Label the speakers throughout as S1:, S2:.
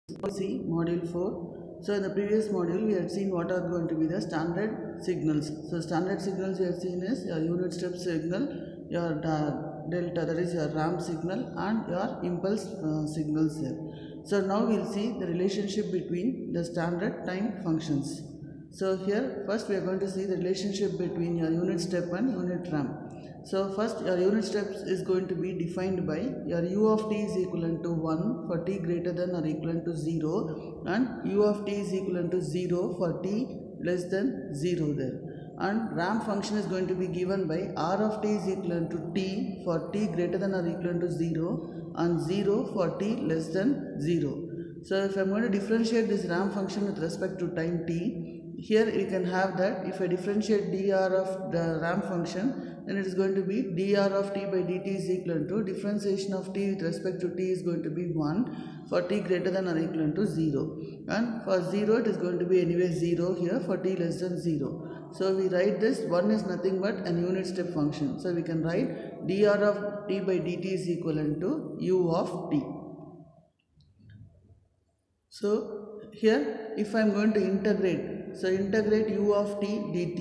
S1: See module 4. So in the previous module we had seen what are going to be the standard signals. So standard signals we have seen is your unit step signal, your delta, that is your ramp signal, and your impulse signals there. So now we will see the relationship between the standard time functions. So here first we are going to see the relationship between your unit step and unit ramp. So first your unit steps is going to be defined by your u of t is equivalent to 1 for t greater than or equivalent to 0, and u of t is equivalent to 0 for t less than 0 there. And ramp function is going to be given by r of t is equivalent to t for t greater than or equivalent to 0 and 0 for t less than 0. So if I am going to differentiate this ramp function with respect to time t, here we can have that if I differentiate dr of the ramp function, then it is going to be dr of t by dt is equal to differentiation of t with respect to t is going to be 1 for t greater than or equal to 0, and for 0 it is going to be anyway 0 here for t less than 0. So we write this 1 is nothing but an unit step function. So we can write dr of t by dt is equivalent to u of t. So here if I am going to integrate, so integrate u of t dt,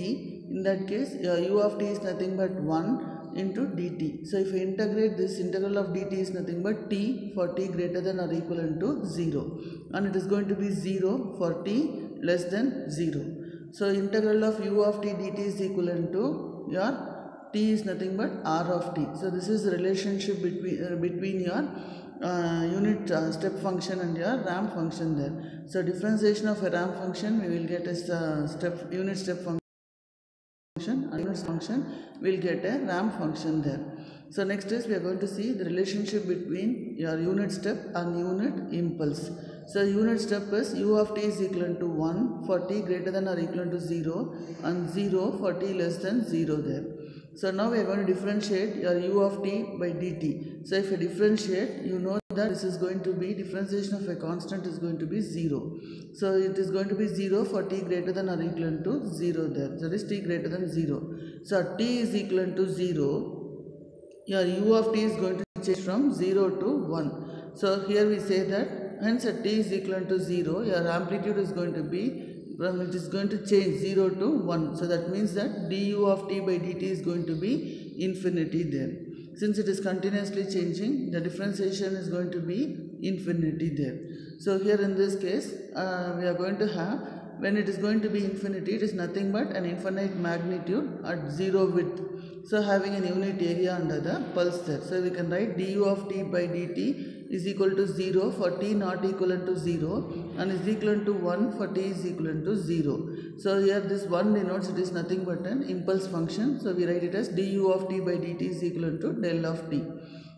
S1: in that case u of t is nothing but 1 into dt. So if I integrate this, integral of dt is nothing but t for t greater than or equivalent to 0, and it is going to be 0 for t less than 0. So integral of u of t dt is equivalent to your t is nothing but r of t. So this is the relationship between your unit step function and your ramp function there. So differentiation of a ramp function, we will get a unit step function, and unit function will get a ramp function there. So next is we are going to see the relationship between your unit step and unit impulse. So unit step is u of t is equivalent to 1 for t greater than or equivalent to 0 and 0 for t less than 0 there. So now we are going to differentiate your u of t by dt. So if you differentiate, you know that this is going to be differentiation of a constant is going to be 0. So it is going to be 0 for t greater than or equivalent to 0 there. That is t greater than 0. So t is equivalent to 0. Your u of t is going to change from 0 to 1. So here we say that hence at t is equivalent to 0, your amplitude is going to be, it is going to change 0 to 1. So that means that du of t by dt is going to be infinity there. Since it is continuously changing, the differentiation is going to be infinity there. So here in this case, we are going to have, when it is going to be infinity, it is nothing but an infinite magnitude at 0 width. So having an unit area under the pulse there. So we can write du of t by dt is equal to 0 for t not equivalent to 0 and is equivalent to 1 for t is equivalent to 0. So here this 1 denotes it is nothing but an impulse function. So we write it as du of t by dt is equivalent to del of t.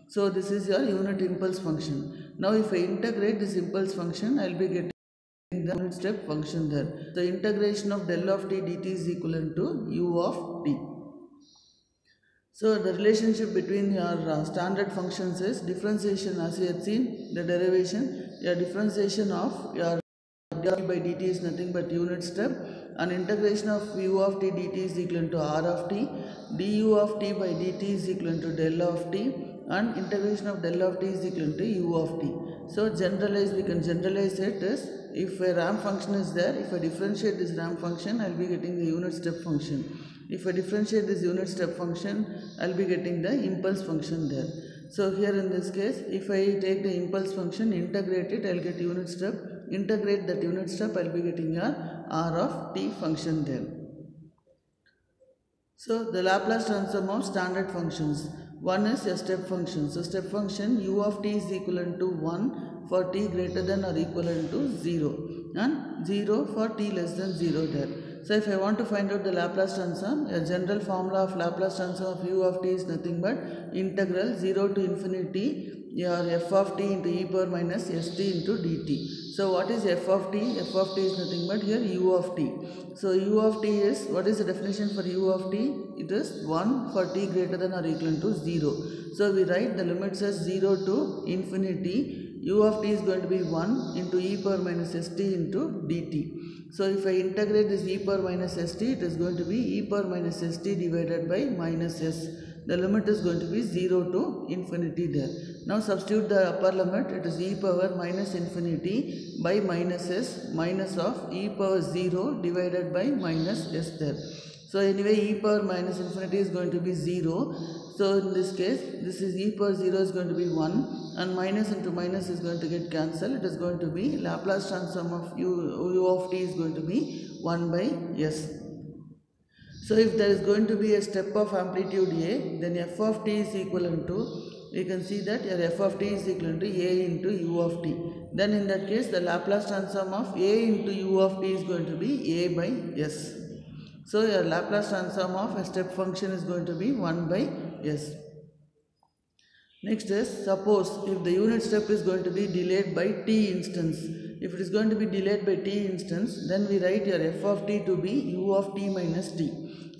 S1: So this is your unit impulse function. Now if I integrate this impulse function, I will be getting the unit step function there. The integration of del of t dt is equivalent to u of t. So the relationship between your standard functions is differentiation, as you had seen the derivation. Your differentiation of your d by dt is nothing but unit step, and integration of u of t dt is equivalent to r of t, du of t by dt is equivalent to del of t, and integration of del of t is equivalent to u of t. So generalize, we can generalize it as if a ramp function is there, if I differentiate this ramp function, I will be getting the unit step function. If I differentiate this unit step function, I will be getting the impulse function there. So here in this case, if I take the impulse function, integrate it, I will get unit step. Integrate that unit step, I will be getting a r of t function there. So the Laplace transform of standard functions. One is a step function. So step function u of t is equivalent to 1 for t greater than or equivalent to 0 and 0 for t less than 0 there. So if I want to find out the Laplace transform, a general formula of Laplace transform of u of t is nothing but integral 0 to infinity your f of t into e power minus st into dt. So what is f of t? F of t is nothing but here u of t. So u of t is, what is the definition for u of t? It is 1 for t greater than or equivalent to 0. So we write the limits as 0 to infinity. U of t is going to be 1 into e power minus st into dt. So if I integrate this e power minus st, it is going to be e power minus st divided by minus s. the limit is going to be 0 to infinity there. Now substitute the upper limit, it is e power minus infinity by minus s minus of e power 0 divided by minus s there. So anyway e power minus infinity is going to be 0. So in this case, this is e power 0 is going to be 1 and minus into minus is going to get cancelled. It is going to be Laplace transform of u of t is going to be 1 by s. So if there is going to be a step of amplitude a, then f of t is equivalent to, we can see that your f of t is equivalent to a into u of t. Then in that case, the Laplace transform of a into u of t is going to be a by s. So your Laplace transform of a step function is going to be 1 by s. Next is, suppose if the unit step is going to be delayed by t instance. If it is going to be delayed by t instance, then we write your f of t to be u of t minus t.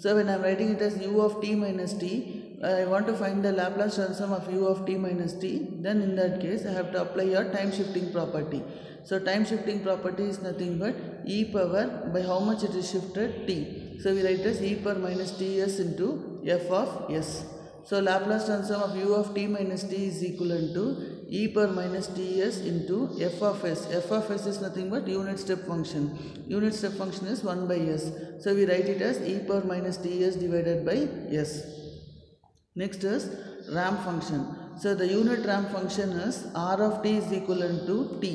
S1: So when I am writing it as u of t minus t, I want to find the Laplace transform of u of t minus t. Then in that case, I have to apply your time shifting property. So time shifting property is nothing but e power by how much it is shifted t. So we write as e power minus ts into f of s. So Laplace transform of u of t minus t is equivalent to e power minus ts into f of s. F of s is nothing but unit step function. Unit step function is 1 by s. So we write it as e power minus ts divided by s. Next is ramp function. So the unit ramp function is r of t is equivalent to t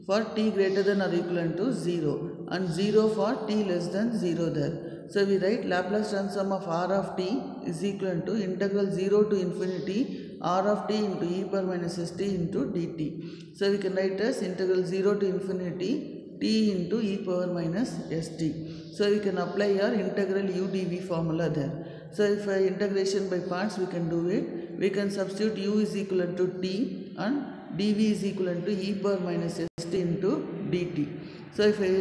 S1: for t greater than or equivalent to 0 and 0 for t less than 0 there. So we write Laplace transform of r of t is equal to integral 0 to infinity r of t into e power minus st into dt. So we can write as integral 0 to infinity t into e power minus st. So we can apply our integral u dv formula there. So if integration by parts we can do it. We can substitute u is equal to t and dv is equal to e power minus st into dt. So if I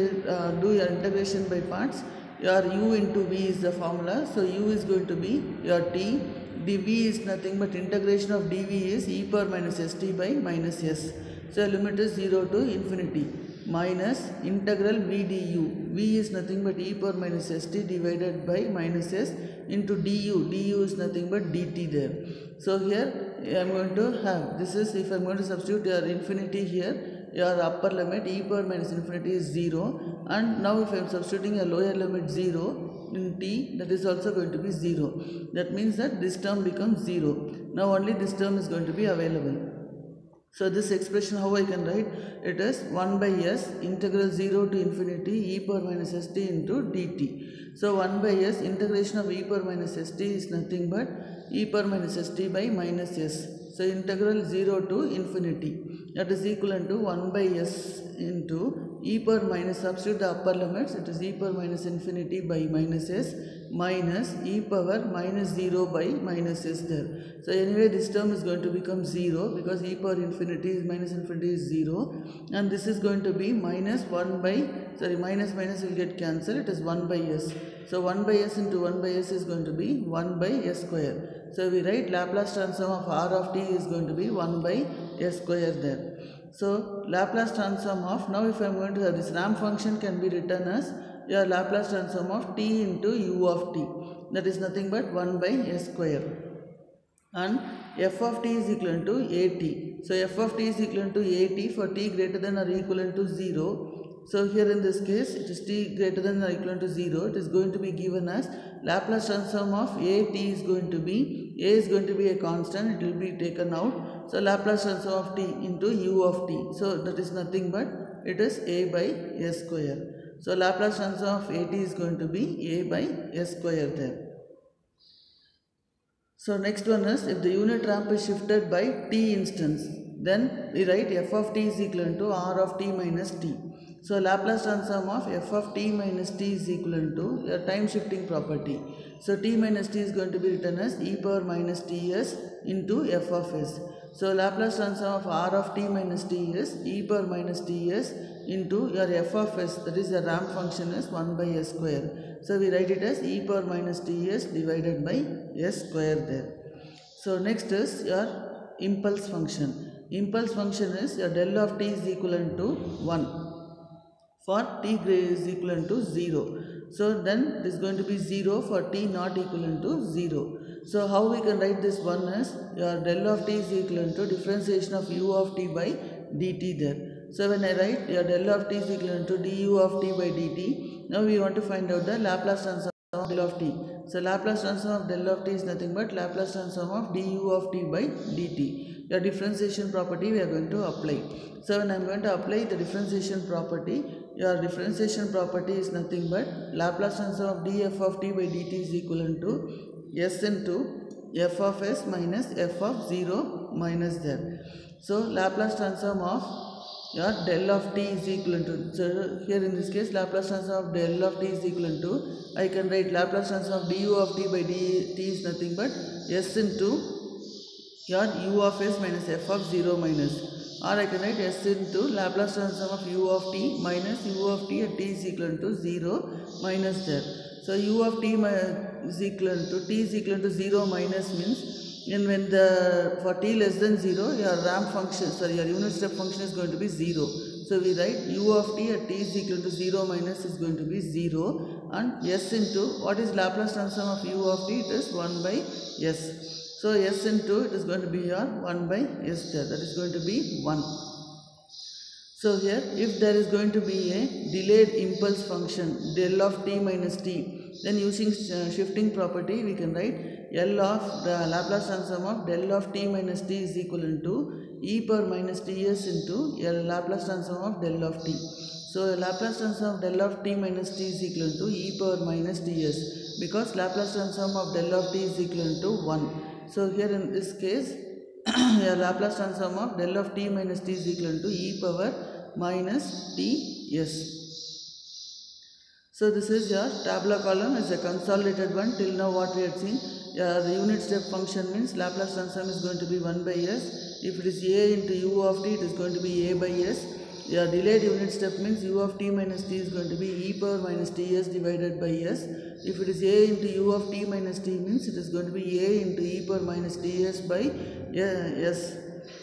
S1: do your integration by parts, your u into v is the formula. So u is going to be your t. dv is nothing but integration of dv is e power minus st by minus s. So limit is 0 to infinity minus integral v du. v is nothing but e power minus st divided by minus s into du. du is nothing but dt there. So here I am going to have, this is if I am going to substitute your infinity here, your upper limit e power minus infinity is 0, and now if I am substituting a lower limit 0 in t, that is also going to be 0. That means that this term becomes 0. Now only this term is going to be available. So this expression how I can write, it is 1 by s integral 0 to infinity e power minus st into dt. So 1 by s integration of e power minus st is nothing but e power minus st by minus s. So integral 0 to infinity, that is equivalent to 1 by s into e power minus, substitute the upper limits, it is e power minus infinity by minus s minus e power minus 0 by minus s there. So anyway this term is going to become 0 because e power infinity is minus infinity is 0, and this is going to be minus 1 by, sorry, minus minus will get cancelled, it is 1 by s. So 1 by s into 1 by s is going to be 1 by s square. So we write Laplace transform of r of t is going to be 1 by s square there. So Laplace transform of, now if I am going to have this ramp function can be written as your Laplace transform of t into u of t, that is nothing but 1 by s square, and f of t is equal to at. So f of t is equal to at for t greater than or equal to 0. So here in this case it is t greater than or equal to 0. It is going to be given as Laplace transform of at is going to be, a is going to be a constant, it will be taken out. So Laplace transform of t into u of t. So that is nothing but it is a by s square. So Laplace transform of at is going to be a by s square there. So next one is, if the unit ramp is shifted by t instance, then we write f of t is equal to r of t minus t. So Laplace transform of f of t minus t is equal to your time shifting property. So t minus t is going to be written as e power minus ts into f of s. So Laplace transform of r of t minus t is e power minus ts into your f of s, that is the ramp function is 1 by s square. So we write it as e power minus ts divided by s square there. So next is your impulse function. Impulse function is your del of t is equivalent to 1 for t is equivalent to 0. So then it is going to be 0 for t not equivalent to 0. So how we can write this one is your del of t is equal to differentiation of u of t by dt there. So when I write your del of t is equal to du of t by dt, now we want to find out the Laplace transform of del of t. So Laplace transform of del of t is nothing but Laplace transform of du of t by dt. Your differentiation property we are going to apply. So when I am going to apply the differentiation property, your differentiation property is nothing but Laplace transform of df of t by dt is equal to s into f of s minus f of 0 minus there. So Laplace transform of your del of t is equal to, so here in this case Laplace transform of del of t is equal to, I can write Laplace transform of du of t by dt is nothing but s into your u of s minus f of 0 minus, or I can write s into Laplace transform of u of t minus u of t at t is equal to 0 minus there. So u of t is equal to t is equal to 0 minus means, and when the for t less than 0 your ramp function, sorry, your unit step function is going to be 0. So we write u of t at t is equal to 0 minus is going to be 0, and s into what is Laplace transform of u of t, it is 1 by s. So s into it is going to be your 1 by s there, that is going to be 1. So here if there is going to be a delayed impulse function del of t minus t, then using shifting property we can write L of the Laplace transform of del of t minus t is equal to e power minus ts into L Laplace transform of del of t. So Laplace transform of del of t minus t is equal to e power minus ts, because Laplace transform of del of t is equal to 1. So here in this case your Laplace transform of del of t minus t is equal to e power minus ts. So this is your tabular column, is a consolidated one. Till now what we had seen, the unit step function means Laplace transform is going to be 1 by s. If it is a into u of t, it is going to be a by s. Your delayed unit step means u of t minus t is going to be e power minus ts divided by s. If it is a into u of t minus t means it is going to be a into e power minus ts by s.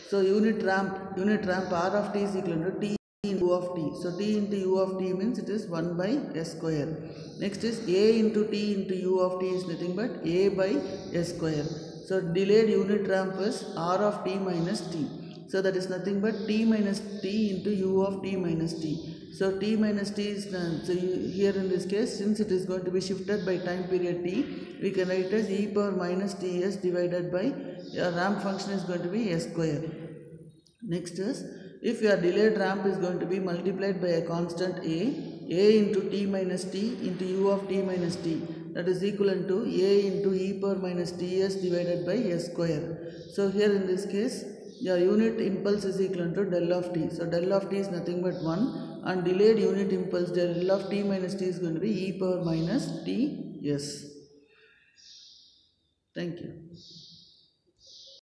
S1: So unit ramp r of t is equal to t into u of t. So t into u of t means it is 1 by s square. Next is a into t into u of t is nothing but a by s square. So delayed unit ramp is r of t minus t. So that is nothing but t minus t into u of t minus t. So t minus t is, so here in this case, since it is going to be shifted by time period t, we can write as e power minus ts divided by your ramp function is going to be s square. Next is, if your delayed ramp is going to be multiplied by a constant a into t minus t into u of t minus t, that is equivalent to a into e power minus ts divided by s square. So here in this case, your unit impulse is equivalent to del of t. So del of t is nothing but 1, and delayed unit impulse del of t minus t is going to be e power minus ts. Thank you.